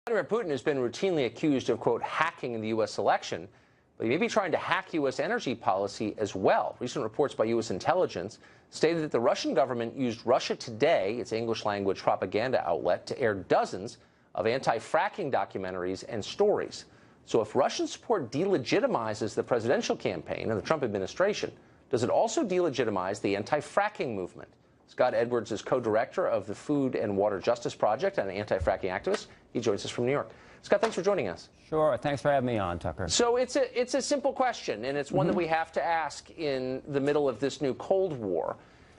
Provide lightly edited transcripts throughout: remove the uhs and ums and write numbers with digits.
Vladimir Putin has been routinely accused of, quote, hacking the U.S. election, but he may be trying to hack U.S. energy policy as well. Recent reports by U.S. intelligence stated that the Russian government used Russia Today, its English-language propaganda outlet, to air dozens of anti-fracking documentaries and stories. So if Russian support delegitimizes the presidential campaign and the Trump administration, does it also delegitimize the anti-fracking movement? Scott Edwards is co-director of the Food and Water Justice Project and an anti-fracking activist. He joins us from New York. Scott, thanks for joining us. Sure. Thanks for having me on, Tucker. So it's a simple question, and it's one that we have to ask in the middle of this new Cold War.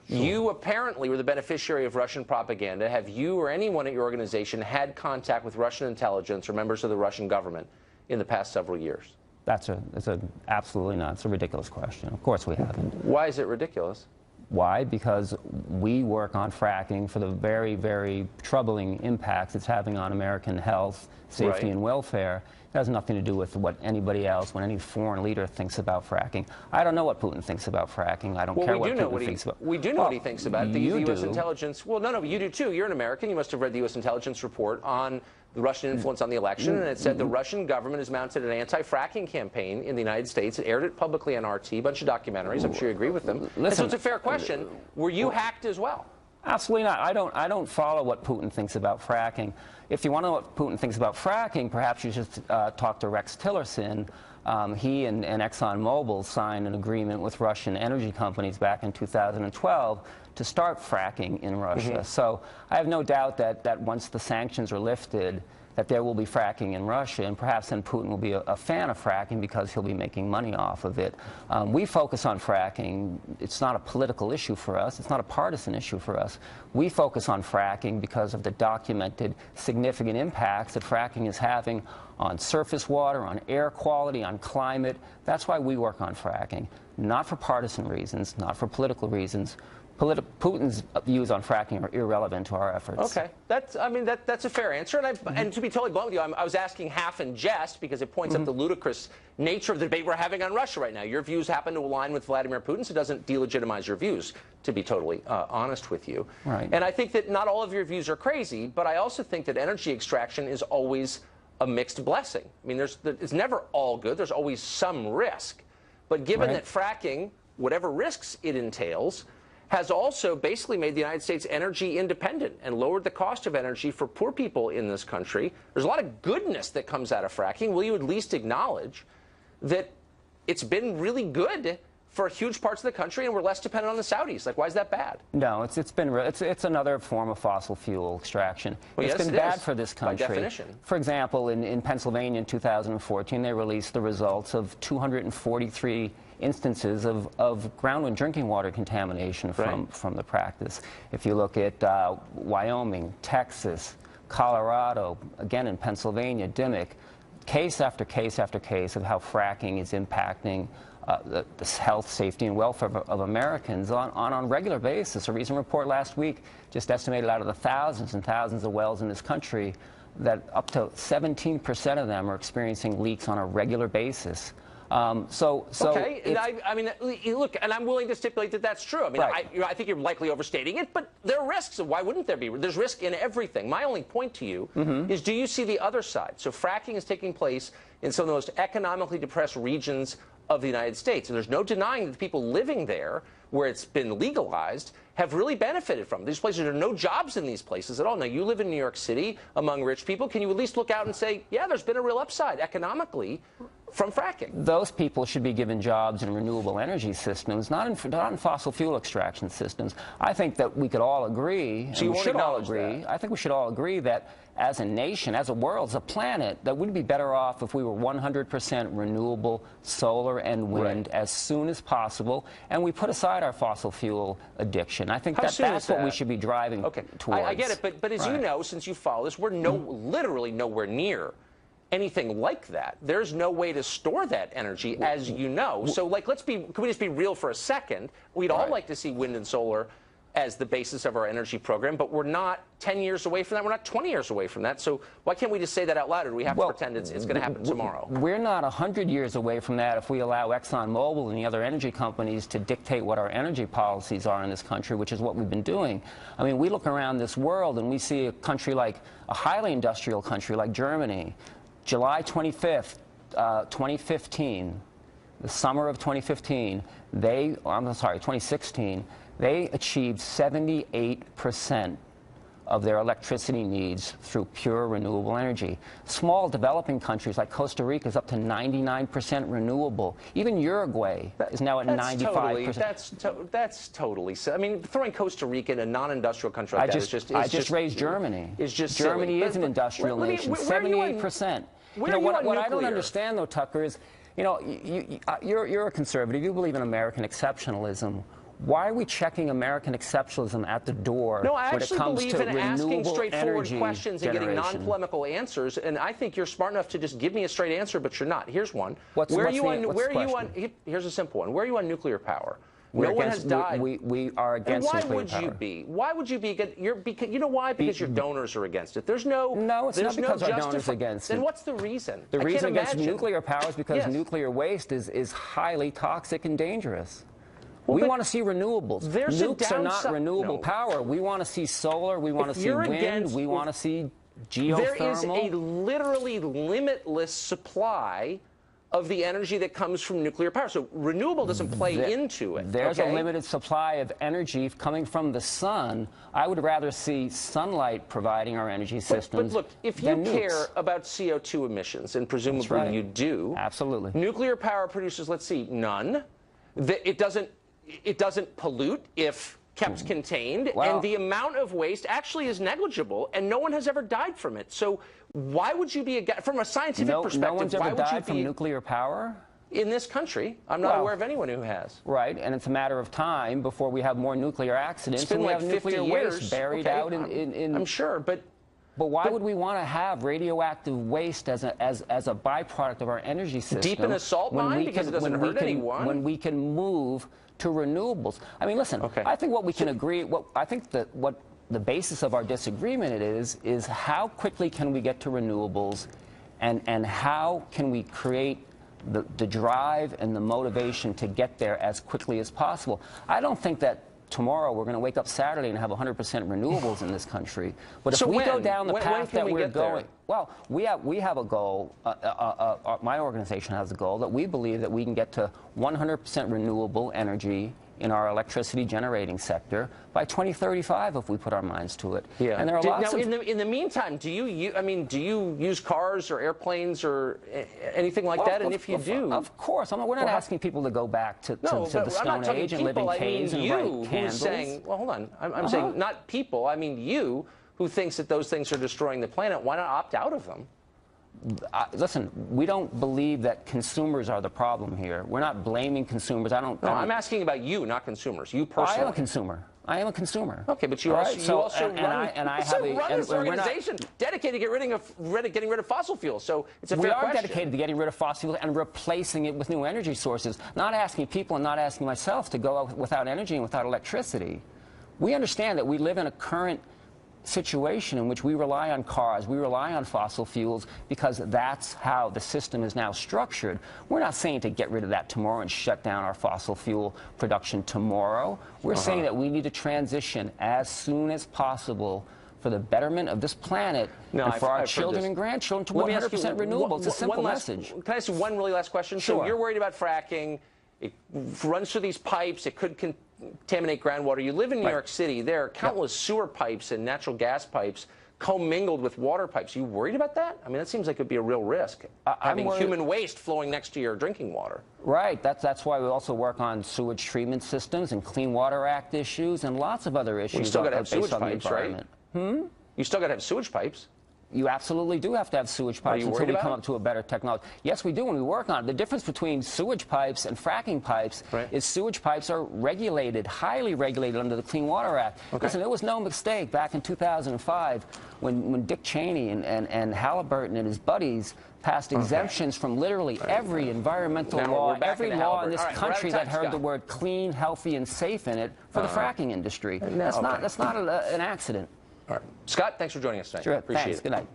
Sure. You apparently were the beneficiary of Russian propaganda. Have you or anyone at your organization had contact with Russian intelligence or members of the Russian government in the past several years? Absolutely not. It's a ridiculous question. Of course we haven't. Why is it ridiculous? Why? Because we work on fracking for the very, very troubling impacts it's having on American health, safety, and welfare. It has nothing to do with what anybody else, when any foreign leader thinks about fracking. I don't know what Putin thinks about fracking. I don't care what Putin thinks about it. We do know what he thinks about it. The U.S. intelligence. Well, no, you do too. You're an American. You must have read the U.S. intelligence report on the Russian influence on the election, and it said the Russian government has mounted an anti-fracking campaign in the United States. It aired it publicly on RT, a bunch of documentaries. I'm sure you agree with them. Listen, so it's a fair question. Were you hacked as well? Absolutely not. I don't follow what Putin thinks about fracking. If you want to know what Putin thinks about fracking, perhaps you should talk to Rex Tillerson. He and ExxonMobil signed an agreement with Russian energy companies back in 2012 to start fracking in Russia. So I have no doubt that once the sanctions are lifted, that there will be fracking in Russia, and perhaps then Putin will be a fan of fracking because he'll be making money off of it. We focus on fracking. It's not a political issue for us. It's not a partisan issue for us. We focus on fracking because of the documented significant impacts that fracking is having on surface water, on air quality, on climate. That's why we work on fracking, not for partisan reasons, not for political reasons. Putin's views on fracking are irrelevant to our efforts. Okay, that's a fair answer, and to be totally blunt with you, I was asking half in jest because it points up the ludicrous nature of the debate we're having on Russia right now. Your views happen to align with Vladimir Putin, so it doesn't delegitimize your views, to be totally honest with you. Right. And I think that not all of your views are crazy, but I also think that energy extraction is always a mixed blessing. I mean, it's never all good. There's always some risk, but given that fracking, whatever risks it entails, has also basically made the United States energy independent and lowered the cost of energy for poor people in this country. There's a lot of goodness that comes out of fracking. Will you at least acknowledge that it's been really good for huge parts of the country and we're less dependent on the Saudis? Like, why is that bad? No, it's another form of fossil fuel extraction. Well, it's been bad for this country. By definition. For example, in Pennsylvania in 2014, they released the results of 243 instances of groundwater drinking water contamination from the practice. If you look at Wyoming, Texas, Colorado, again in Pennsylvania, Dimmock, case after case after case of how fracking is impacting the health, safety, and welfare of Americans on a regular basis. A recent report last week just estimated out of the thousands and thousands of wells in this country that up to 17% of them are experiencing leaks on a regular basis. Okay, and I mean, look, and I'm willing to stipulate that that's true. I mean, I think you're likely overstating it, but there are risks. Why wouldn't there be? There's risk in everything. My only point to you is, do you see the other side? So fracking is taking place in some of the most economically depressed regions of the United States, and there's no denying that the people living there, where it's been legalized, have really benefited from it. These places, there are no jobs in these places at all. Now, you live in New York City among rich people. Can you at least look out and say, yeah, there's been a real upside economically from fracking? Those people should be given jobs in renewable energy systems, not in fossil fuel extraction systems. I think that we could all agree, so we should all agree, I think we should all agree that as a nation, as a world, as a planet, that we'd be better off if we were 100% renewable solar and wind as soon as possible, and we put aside our fossil fuel addiction. I think that's what we should be driving towards. I get it, but as you know, since you follow this, we're literally nowhere near anything like that. There's no way to store that energy, as you know. So, like, can we just be real for a second? We'd all like to see wind and solar as the basis of our energy program, but we're not 10 years away from that. We're not 20 years away from that. So why can't we just say that out loud, or do we have to pretend it's going to happen tomorrow? We're not 100 years away from that if we allow ExxonMobil and the other energy companies to dictate what our energy policies are in this country, which is what we've been doing. I mean, we look around this world and we see a country like a highly industrial country like Germany, July 25th, 2015, the summer of 2015, 2016, they achieved 78% of their electricity needs through pure renewable energy. Small developing countries like Costa Rica is up to 99% renewable. Even Uruguay is now at 95%. That's totally. I mean, throwing Costa Rica in a non-industrial country like that is just. I just raised Germany. It's just Germany silly. is an industrial nation. 78%. What I don't understand, though, Tucker, is, you know, you're a conservative. You believe in American exceptionalism. Why are we checking American exceptionalism at the door when it comes to renewable energy generation? No, I actually believe in asking straightforward questions and getting non-polemical answers. And I think you're smart enough to just give me a straight answer, but you're not. Here's one. Here's a simple one. Where are you on nuclear power? No one has died. We are against nuclear power. Why would you be? Why would you be? Because you know why? Because your donors are against it. There's no. No, it's not because our donors are against it. Then what's the reason? The reason against nuclear power is because nuclear waste is highly toxic and dangerous. We want to see renewables. Nukes are not renewable power. We want to see solar. We want to see wind. We want to see geothermal. There is a literally limitless supply of the energy that comes from nuclear power. So renewable doesn't play into it. There's a limited supply of energy coming from the sun. I would rather see sunlight providing our energy systems. But look, if you care about CO2 emissions, and presumably you do, absolutely. Nuclear power produces, let's see, none. It doesn't pollute if kept contained, and the amount of waste actually is negligible, and no one has ever died from it. So why would you be from a scientific perspective? No one's ever died from nuclear power? In this country, I'm not aware of anyone who has. Right, and it's a matter of time before we have more nuclear accidents. It's been like 50 years. Waste buried out in. I'm sure, but why would we want to have radioactive waste as a byproduct of our energy system? Deep in a salt mine because it doesn't hurt anyone. When we can move to renewables. I mean, listen. I think what we can agree. What the basis of our disagreement is how quickly can we get to renewables, and how can we create the drive and the motivation to get there as quickly as possible. I don't think that tomorrow we're going to wake up Saturday and have 100% renewables in this country. But if we go down the path that we're going, well, we have a goal. My organization has a goal that we believe that we can get to 100% renewable energy in our electricity generating sector by 2035 if we put our minds to it. Yeah. And there are lots of. In the meantime, do you use cars or airplanes or anything like that? And if you do, of course, we're not asking people to go back to the Stone Age and live in caves and light candles. Well, hold on. I'm saying not people. I mean you, who thinks that those things are destroying the planet. Why not opt out of them? Listen, we don't believe that consumers are the problem here. We're not blaming consumers. I'm asking about you, not consumers. You personally. I am a consumer. I am a consumer. Okay, but you also run this organization dedicated to getting rid of fossil fuels. So it's a fair question. We are dedicated to getting rid of fossil fuels and replacing it with new energy sources. Not asking people and not asking myself to go out without energy and without electricity. We understand that we live in a current situation in which we rely on cars, we rely on fossil fuels because that's how the system is now structured. We're not saying to get rid of that tomorrow and shut down our fossil fuel production tomorrow. We're saying that we need to transition as soon as possible for the betterment of this planet and for our children and grandchildren to 100% renewables. It's a simple message. Can I ask you one really last question? Sure. So you're worried about fracking. It runs through these pipes. It could contaminate groundwater. You live in New York City. There are countless sewer pipes and natural gas pipes commingled with water pipes. Are you worried about that? I mean, that seems like it would be a real risk, having human waste flowing next to your drinking water. Right. That's why we also work on sewage treatment systems and Clean Water Act issues and lots of other issues. You still got to have sewage pipes, right? You still got to have sewage pipes. You absolutely do have to have sewage pipes until we come up to a better technology. Yes, we do, and we work on it. The difference between sewage pipes and fracking pipes is sewage pipes are regulated, highly regulated under the Clean Water Act. Listen, it was no mistake back in 2005 when Dick Cheney and Halliburton and his buddies passed exemptions from literally every environmental law, every law in this country that heard the word clean, healthy, and safe in it for the fracking industry. That's not an accident. All right. Scott, thanks for joining us tonight. Sure. Appreciate Thanks. it. Good night.